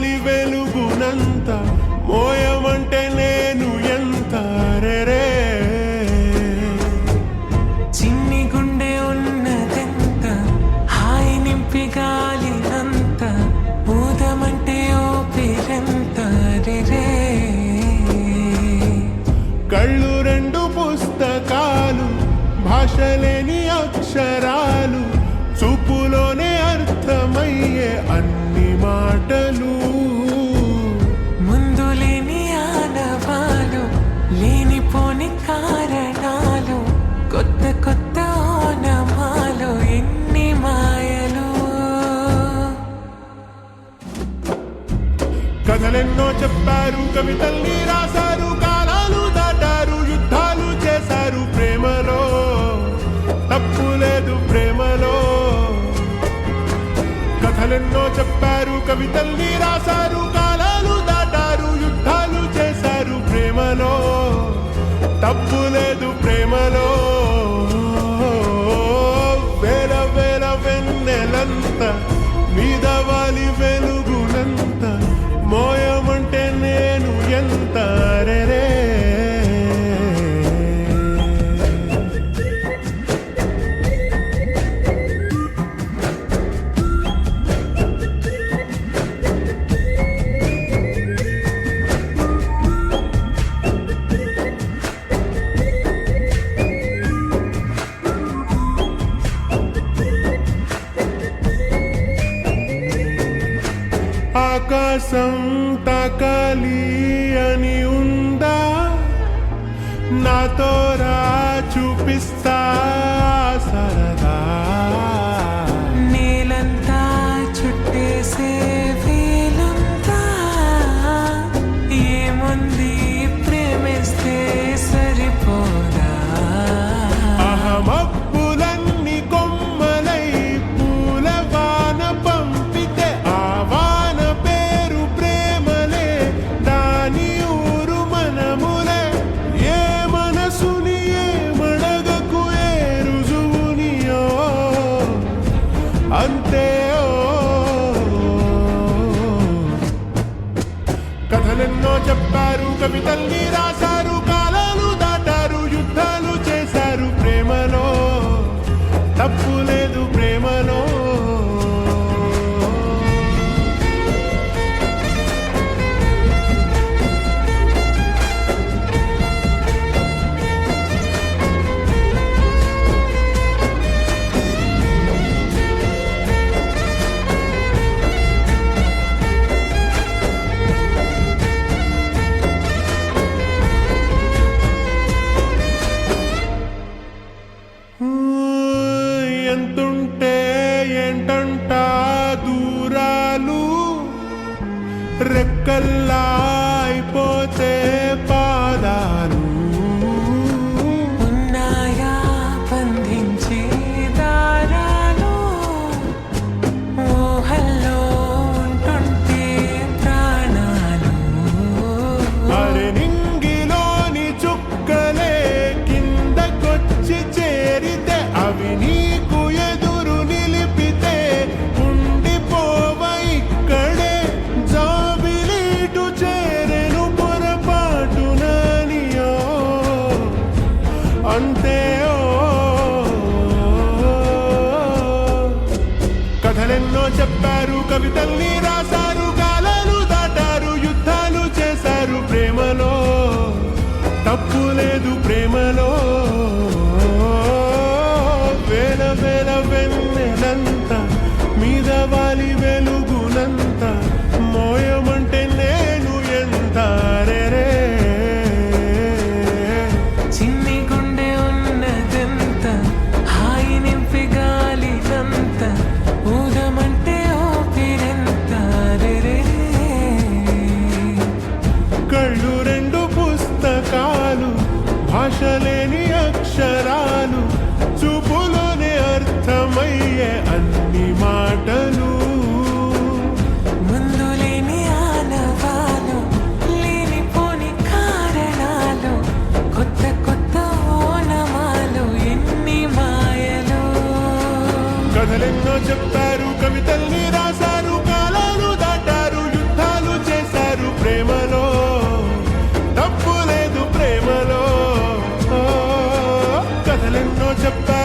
వాలి వెలుగునంత మోయమంటే నేను ఎంత రే చిన్ని గుండె ఉన్నదెంత హాయి నింపి గాలినంత ఊదమంటే ఓపిరెంత రే కళ్ళు రెండు పుస్తకాలు భాషలేని అక్షరాలు చూపులోనే అర్థమయ్యే అన్ని మాటలు ముందు లేని ఆనవాలు లేనిపోని కారణాలు కొత్త కొత్త ఓనమాలు ఎన్ని మాయలు కథలెన్నో చెప్పారు కవితల్ని రాశారు కాలాలు దాటారు యుద్ధాలు చేశారు ప్రేమలో తప్పు లేదు ప్రేమలో కథలెన్నో చెప్పారు కవితల్ని రాశారు కాలాలు దాటారు యుద్ధాలు చేశారు ప్రేమలో తప్పు లేదు ప్రేమలో వేల వేల వెన్నెలంత మీద వాలి వెలుగునంత మోయమంటే నేను ఎంత రే ఆకాశం తాకాలి అని ఉందా నాతో రా చూపిస్తా సరదా నేలంతా చుట్టేసే వేలంతా ఏముంది ప్రేమిస్తే సరిపోదా అహమబ్బులన్నీ కొమ్మలై పూల వాన పంపితే ఆ వాన పేరు ప్రేమలే దాని ఊరు మనములే ఏ మనసుని ఏ మడగకు ఏ రుజువునియో అంతే కథలెన్నో చెప్పారు కవితల్ని రాశారు కాలాలు దాటారు యుద్ధాలు చేశారు ప్రేమలో తప్పు లేదు ప్రేమలో ఎంతుంటే ఏంటంట దూరాలు రెక్కల్లా అయిపోతే పాదాలు ఉన్నాయా బంధించే దారాలు ఊహల్లో ఉంటుంటే ప్రాణాలు అరే నింగిలోని చుక్కలే కిందకొచ్చి చేరితే అవి నీకు ఎదురు నిలిపితే ఉండిపోవ ఇక్కడే జాబిలీటు చేరెను పొరపాటుననియో అంతే కథలెన్నో చెప్పారు కవితల్ని రాశారు కాలాలు దాటారు యుద్ధాలు చేశారు ప్రేమలో తప్పు లేదు ప్రేమలో వేల వేల వెన్నెలంత మీద వాలి వెలుగునంత మోయమంటే నేను ఎంత రే చిన్ని గుండె ఉన్నదెంత హాయి నింపి గాలినంత ఊదమంటే ఓపిరెంత రే కళ్ళు రెండు పుస్తకాలు భాషలేని అక్షరాలు చూపులోనే అర్థమయ్యే అన్ని మాటలు ముందు లేని ఆనవాలు లేనిపోని కారణాలు కొత్త కొత్త ఓనమాలు ఎన్ని మాయలు కథలెన్నో చెప్పారు కవితల్ని రాశారు కాలాలు దాటారు యుద్ధాలు చెప్పారు